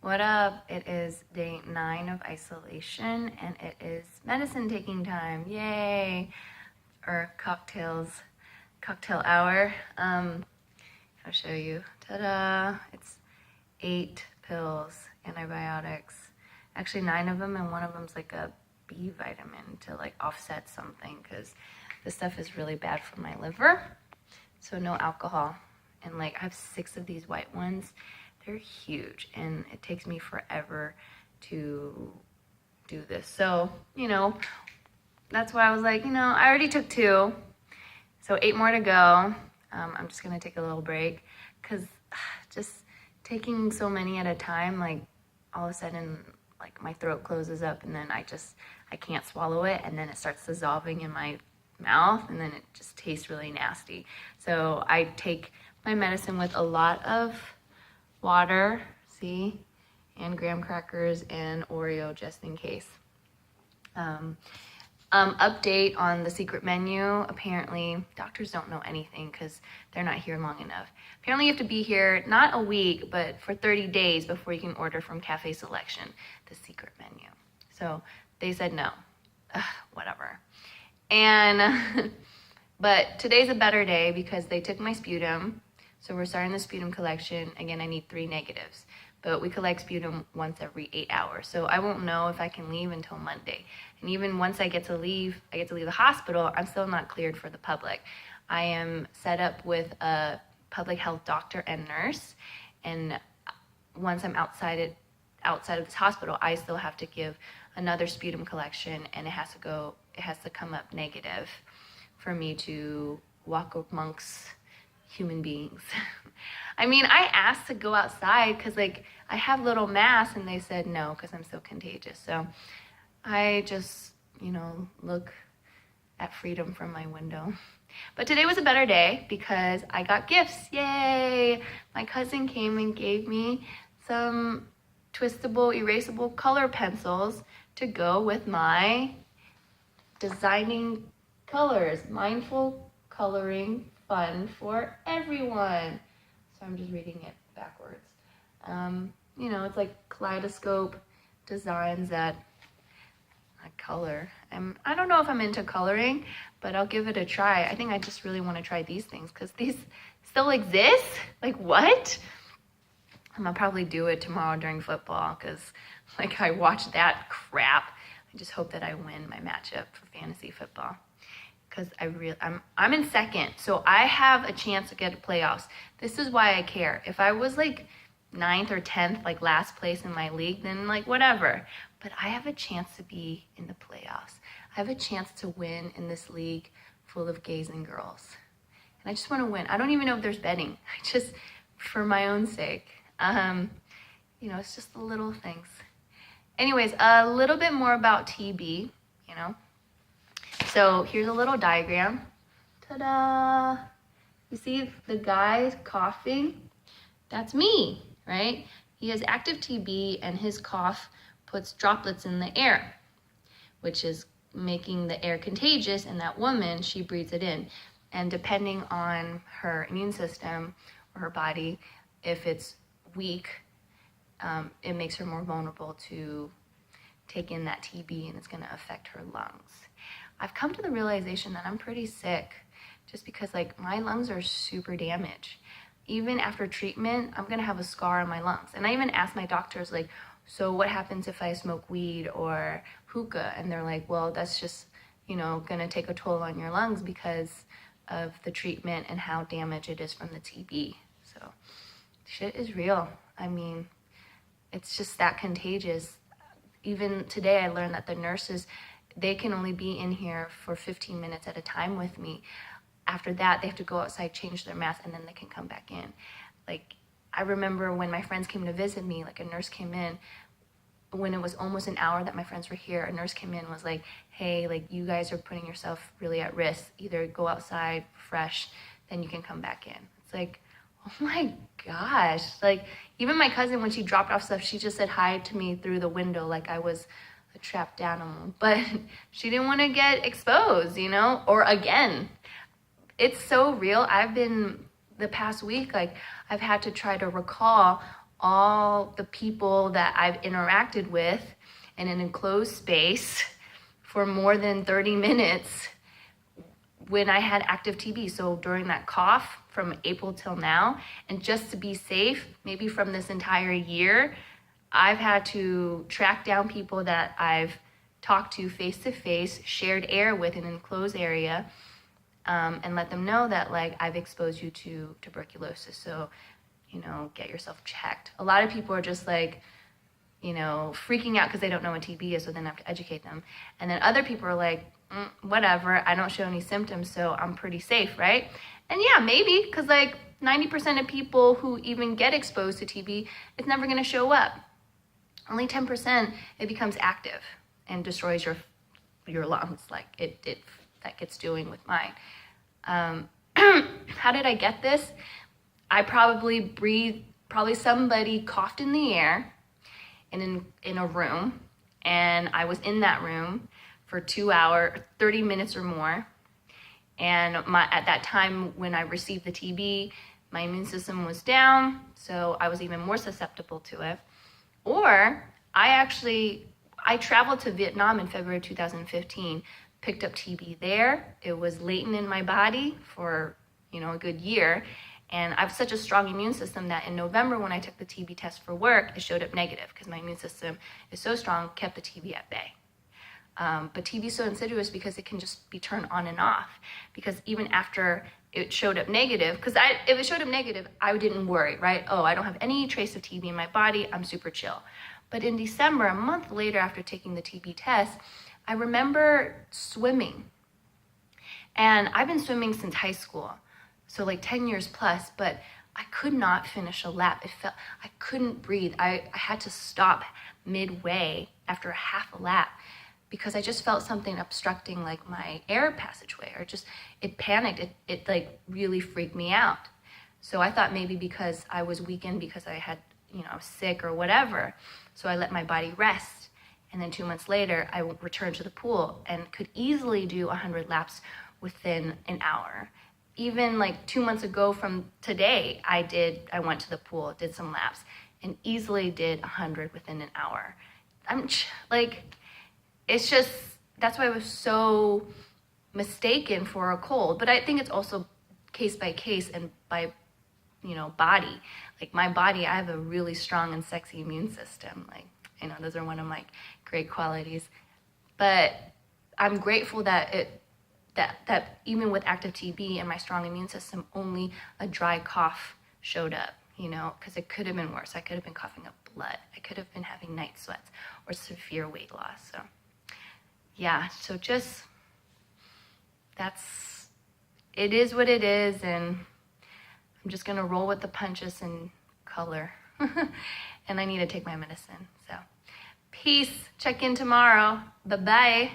What up? It is day 9 of isolation and it is medicine taking time. Yay! Or cocktail hour. I'll show you. Ta-da! It's 8 pills, antibiotics. Actually 9 of them, and one of them's like a B vitamin to like offset something because this stuff is really bad for my liver. So no alcohol. And like I have 6 of these white ones. They're huge and it takes me forever to do this. So, that's why I was like, I already took 2. So 8 more to go. I'm just gonna take a little break because just taking so many at a time, like all of a sudden, like my throat closes up and then I can't swallow it and then it starts dissolving in my mouth and then it just tastes really nasty. So I take my medicine with a lot of water, see, and graham crackers and Oreo just in case. Update on the secret menu. Apparently, doctors don't know anything because they're not here long enough. Apparently, you have to be here not a week, but for 30 days before you can order from Cafe Selection, the secret menu. So they said no. Whatever. And, but today's a better day because they took my sputum. So we're starting the sputum collection. Again, I need 3 negatives, but we collect sputum once every 8 hours. So I won't know if I can leave until Monday. And even once I get to leave the hospital, I'm still not cleared for the public. I am set up with a public health doctor and nurse. And once I'm outside of this hospital, I still have to give another sputum collection and it has to come up negative for me to walk amongst human beings. I mean, I asked to go outside because like I have little masks and they said no because I'm so contagious. So I just, look at freedom from my window. But today was a better day because I got gifts. Yay! My cousin came and gave me some twistable, erasable color pencils to go with my designing colors. Mindful coloring, fun for everyone. So I'm just reading it backwards. It's like kaleidoscope designs that I color. I don't know if I'm into coloring, but I'll give it a try. I think I just really want to try these things because these still exist. Like what? I'm gonna probably do it tomorrow during football because like I watch that crap. I just hope that I win my matchup for fantasy football. Because I'm in second, so I have a chance to get to playoffs. This is why I care. If I was like 9th or 10th, like last place in my league, then like whatever. But I have a chance to be in the playoffs. I have a chance to win in this league full of gays and girls. And I just want to win. I don't even know if there's betting. I just, for my own sake. It's just the little things. Anyways, a little bit more about TB, So here's a little diagram. Ta-da! You see the guy coughing? That's me, right? He has active TB and his cough puts droplets in the air, which is making the air contagious, and that woman, she breathes it in. And depending on her immune system or her body, if it's weak, it makes her more vulnerable to take in that TB and it's gonna affect her lungs. I've come to the realization that I'm pretty sick just because like my lungs are super damaged. Even after treatment, I'm gonna have a scar on my lungs. And I even asked my doctors like, so what happens if I smoke weed or hookah? And they're like, well, that's just, gonna take a toll on your lungs because of the treatment and how damaged it is from the TB. So shit is real. I mean, it's just that contagious. Even today I learned that the nurses, they can only be in here for 15 minutes at a time with me. After that, they have to go outside, change their mask, and then they can come back in. Like, I remember when my friends came to visit me, like a nurse came in, when it was almost an hour that my friends were here, a nurse came in and was like, hey, like you guys are putting yourself really at risk. Either go outside fresh, then you can come back in. It's like, oh my gosh. Like, even my cousin, when she dropped off stuff, she just said hi to me through the window like I was a trapped animal. But she didn't want to get exposed, or again. It's so real. The past week, like I've had to try to recall all the people that I've interacted with in an enclosed space for more than 30 minutes when I had active TB. So during that cough from April till now, and just to be safe, maybe from this entire year, I've had to track down people that I've talked to face to face, shared air with in an enclosed area, and let them know that like I've exposed you to tuberculosis. So, get yourself checked. A lot of people are just like, freaking out because they don't know what TB is, so then I have to educate them. And then other people are like, whatever, I don't show any symptoms, so I'm pretty safe, right? And yeah, maybe, because like 90% of people who even get exposed to TB, it's never going to show up. Only 10% it becomes active and destroys your lungs, like it did that gets doing with mine. How did I get this? I probably somebody coughed in the air in a room, and I was in that room for 2 hours, 30 minutes or more. And at that time when I received the TB, my immune system was down, so I was even more susceptible to it. Or I traveled to Vietnam in February 2015, picked up TB there. It was latent in my body for, a good year. And I have such a strong immune system that in November when I took the TB test for work, it showed up negative because my immune system is so strong, kept the TB at bay. But TB is so insidious because it can just be turned on and off. Because even after it showed up negative, because if it showed up negative, I didn't worry, right? Oh, I don't have any trace of TB in my body, I'm super chill. But in December, a month later after taking the TB test, I remember swimming. And I've been swimming since high school, so like 10 years plus, but I could not finish a lap. I couldn't breathe. I had to stop midway after half a lap because I just felt something obstructing like my air passageway, or it panicked. It like really freaked me out. So I thought maybe because I was weakened because I had, I was sick or whatever. So I let my body rest. And then 2 months later, I returned to the pool and could easily do 100 laps within an hour. Even like 2 months ago from today, I went to the pool, did some laps, and easily did 100 within an hour. It's just, that's why I was so mistaken for a cold. But I think it's also case by case and by, body. Like my body, I have a really strong and sexy immune system. Like, those are one of my great qualities. But I'm grateful that that even with active TB and my strong immune system, only a dry cough showed up, because it could have been worse. I could have been coughing up blood. I could have been having night sweats or severe weight loss. So yeah, so it is what it is, and I'm just gonna roll with the punches and color. And I need to take my medicine. So peace. Check in tomorrow. Bye-bye.